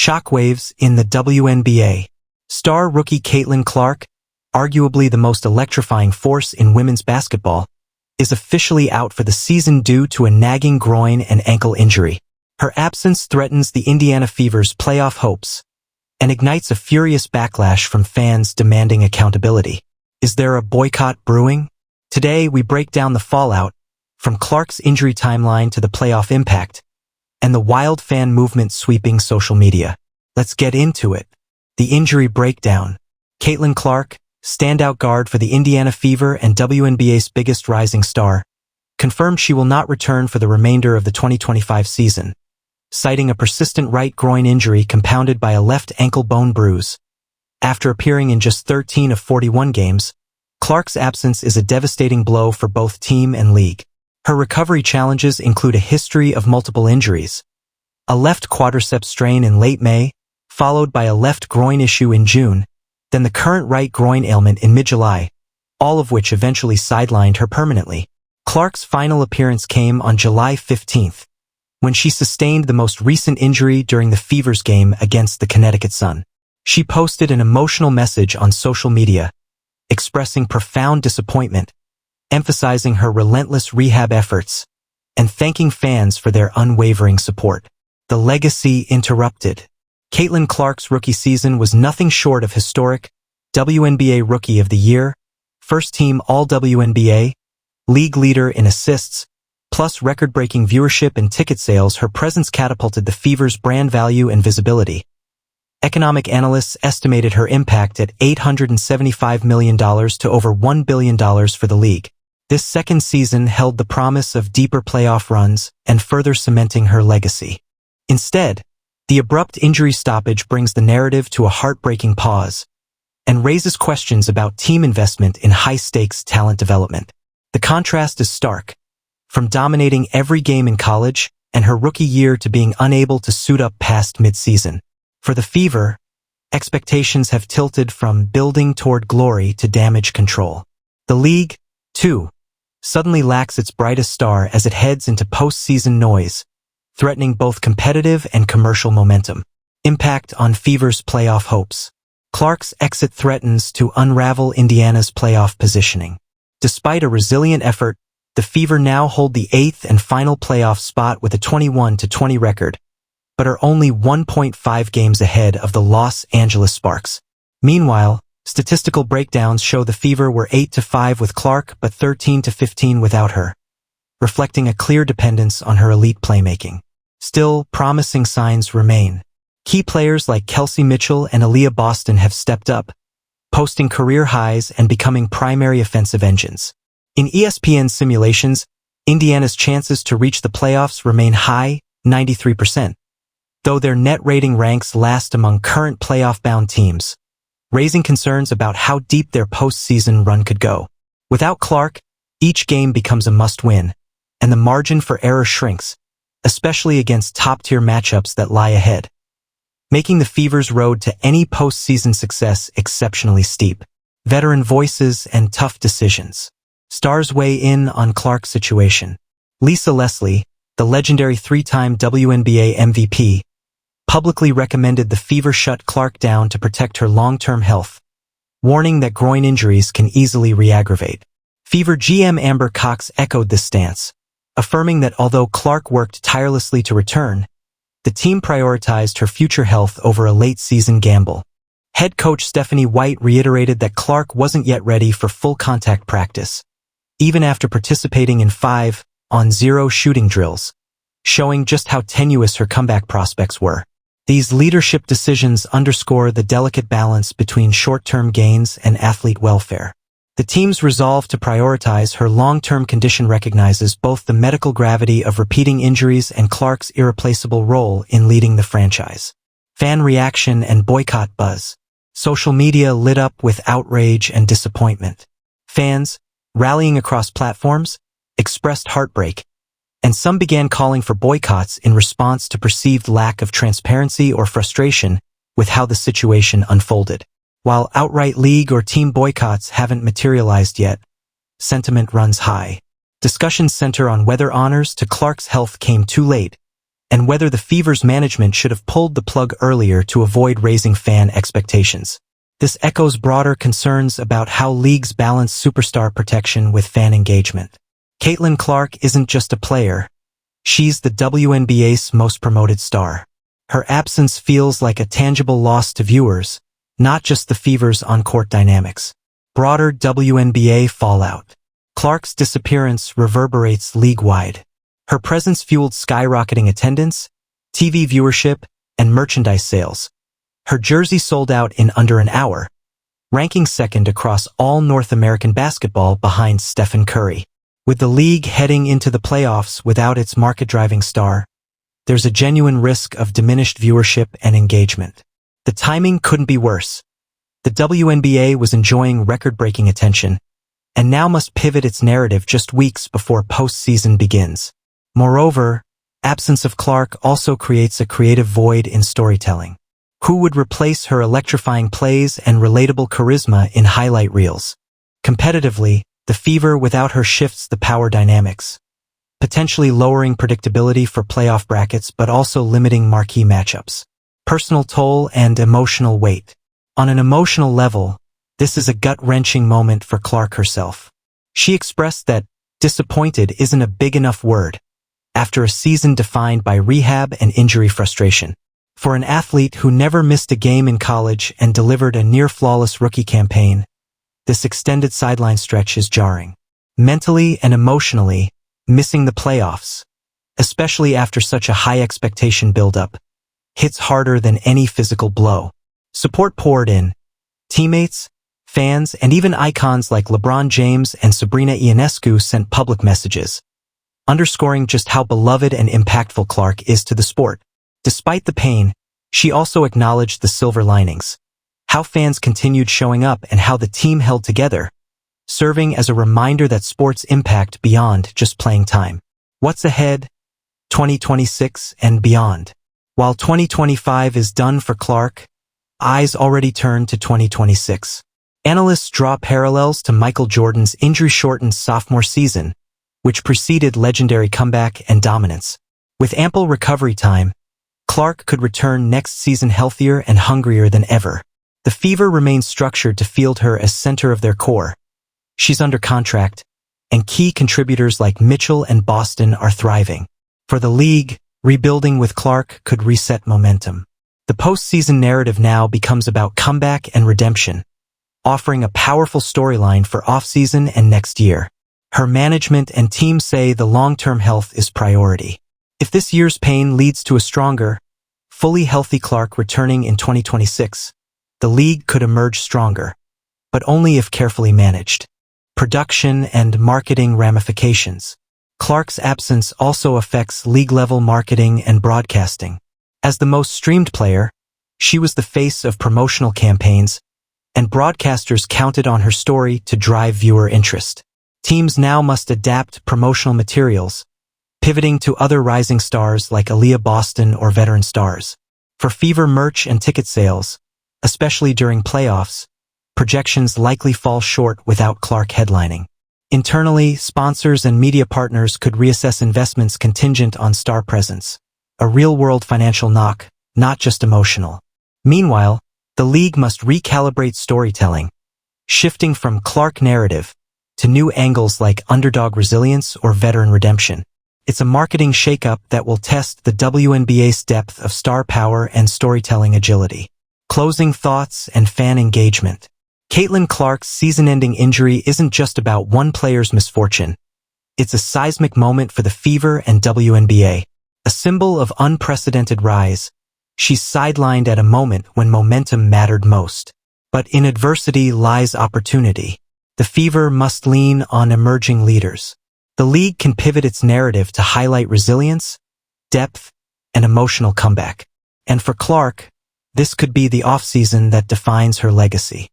Shockwaves in the WNBA. Star rookie Caitlin Clark, arguably the most electrifying force in women's basketball, is officially out for the season due to a nagging groin and ankle injury. Her absence threatens the Indiana Fever's playoff hopes and ignites a furious backlash from fans demanding accountability. Is there a boycott brewing? Today, we break down the fallout, from Clark's injury timeline to the playoff impact, and the wild fan movement sweeping social media. Let's get into it. The injury breakdown. Caitlin Clark, standout guard for the Indiana Fever and WNBA's biggest rising star, confirmed she will not return for the remainder of the 2025 season, citing a persistent right groin injury compounded by a left ankle bone bruise. After appearing in just 13 of 41 games, Clark's absence is a devastating blow for both team and league. Her recovery challenges include a history of multiple injuries, a left quadriceps strain in late May, followed by a left groin issue in June, then the current right groin ailment in mid-July, all of which eventually sidelined her permanently. Clark's final appearance came on July 15th, when she sustained the most recent injury during the Fever's game against the Connecticut Sun. She posted an emotional message on social media, expressing profound disappointment, emphasizing her relentless rehab efforts, and thanking fans for their unwavering support. The legacy interrupted. Caitlin Clark's rookie season was nothing short of historic. WNBA Rookie of the Year, first-team All-WNBA, league leader in assists, plus record-breaking viewership and ticket sales. Her presence catapulted the Fever's brand value and visibility. Economic analysts estimated her impact at $875 million to over $1 billion for the league. This second season held the promise of deeper playoff runs and further cementing her legacy. Instead, the abrupt injury stoppage brings the narrative to a heartbreaking pause and raises questions about team investment in high-stakes talent development. The contrast is stark, from dominating every game in college and her rookie year to being unable to suit up past mid-season. For the Fever, expectations have tilted from building toward glory to damage control. The league, too, suddenly lacks its brightest star as it heads into postseason noise, threatening both competitive and commercial momentum. Impact on Fever's playoff hopes. Clark's exit threatens to unravel Indiana's playoff positioning. Despite a resilient effort, the Fever now hold the 8th and final playoff spot with a 21-20 record, but are only 1.5 games ahead of the Los Angeles Sparks. Meanwhile, statistical breakdowns show the Fever were 8-5 with Clark but 13-15 without her, reflecting a clear dependence on her elite playmaking. Still, promising signs remain. Key players like Kelsey Mitchell and Aaliyah Boston have stepped up, posting career highs and becoming primary offensive engines. In ESPN simulations, Indiana's chances to reach the playoffs remain high, 93%, though their net rating ranks last among current playoff-bound teams, raising concerns about how deep their postseason run could go. Without Clark, each game becomes a must-win, and the margin for error shrinks, especially against top-tier matchups that lie ahead, making the Fever's road to any postseason success exceptionally steep. Veteran voices and tough decisions. Stars weigh in on Clark's situation. Lisa Leslie, the legendary three-time WNBA MVP, publicly recommended the Fever shut Clark down to protect her long-term health, warning that groin injuries can easily re-aggravate. Fever GM Amber Cox echoed this stance, affirming that although Clark worked tirelessly to return, the team prioritized her future health over a late-season gamble. Head coach Stephanie White reiterated that Clark wasn't yet ready for full contact practice, even after participating in 5-on-0 shooting drills, showing just how tenuous her comeback prospects were. These leadership decisions underscore the delicate balance between short-term gains and athlete welfare. The team's resolve to prioritize her long-term condition recognizes both the medical gravity of repeating injuries and Clark's irreplaceable role in leading the franchise. Fan reaction and boycott buzz. Social media lit up with outrage and disappointment. Fans, rallying across platforms, expressed heartbreak, and some began calling for boycotts in response to perceived lack of transparency or frustration with how the situation unfolded. While outright league or team boycotts haven't materialized yet, sentiment runs high. Discussions center on whether honors to Clark's health came too late, and whether the Fever's management should have pulled the plug earlier to avoid raising fan expectations. This echoes broader concerns about how leagues balance superstar protection with fan engagement. Caitlin Clark isn't just a player. She's the WNBA's most promoted star. Her absence feels like a tangible loss to viewers, not just the Fever's on-court dynamics. Broader WNBA fallout. Clark's disappearance reverberates league-wide. Her presence fueled skyrocketing attendance, TV viewership, and merchandise sales. Her jersey sold out in under an hour, ranking second across all North American basketball behind Stephen Curry. With the league heading into the playoffs without its market-driving star, there's a genuine risk of diminished viewership and engagement. The timing couldn't be worse. The WNBA was enjoying record-breaking attention, and now must pivot its narrative just weeks before postseason begins. Moreover, absence of Clark also creates a creative void in storytelling. Who would replace her electrifying plays and relatable charisma in highlight reels? Competitively, the Fever without her shifts the power dynamics, potentially lowering predictability for playoff brackets but also limiting marquee matchups. Personal toll and emotional weight. On an emotional level, this is a gut-wrenching moment for Clark herself. She expressed that disappointed isn't a big enough word after a season defined by rehab and injury frustration. For an athlete who never missed a game in college and delivered a near-flawless rookie campaign, this extended sideline stretch is jarring. Mentally and emotionally, missing the playoffs, especially after such a high expectation buildup, hits harder than any physical blow. Support poured in. Teammates, fans, and even icons like LeBron James and Sabrina Ionescu sent public messages, underscoring just how beloved and impactful Clark is to the sport. Despite the pain, she also acknowledged the silver linings, how fans continued showing up and how the team held together, serving as a reminder that sports impact beyond just playing time. What's ahead? 2026 and beyond. While 2025 is done for Clark, eyes already turn to 2026. Analysts draw parallels to Michael Jordan's injury-shortened sophomore season, which preceded legendary comeback and dominance. With ample recovery time, Clark could return next season healthier and hungrier than ever. The Fever remains structured to field her as center of their core. She's under contract, and key contributors like Mitchell and Boston are thriving. For the league, rebuilding with Clark could reset momentum. The postseason narrative now becomes about comeback and redemption, offering a powerful storyline for offseason and next year. Her management and team say the long-term health is priority. If this year's pain leads to a stronger, fully healthy Clark returning in 2026, the league could emerge stronger, but only if carefully managed. Production and marketing ramifications. Clark's absence also affects league-level marketing and broadcasting. As the most streamed player, she was the face of promotional campaigns, and broadcasters counted on her story to drive viewer interest. Teams now must adapt promotional materials, pivoting to other rising stars like Aaliyah Boston or veteran stars. For Fever merch and ticket sales, especially during playoffs, projections likely fall short without Clark headlining. Internally, sponsors and media partners could reassess investments contingent on star presence, a real-world financial knock, not just emotional. Meanwhile, the league must recalibrate storytelling, shifting from Clark narrative to new angles like underdog resilience or veteran redemption. It's a marketing shakeup that will test the WNBA's depth of star power and storytelling agility. Closing thoughts and fan engagement. Caitlin Clark's season-ending injury isn't just about one player's misfortune. It's a seismic moment for the Fever and WNBA. A symbol of unprecedented rise, she's sidelined at a moment when momentum mattered most. But in adversity lies opportunity. The Fever must lean on emerging leaders. The league can pivot its narrative to highlight resilience, depth, and emotional comeback. And for Clark, this could be the offseason that defines her legacy.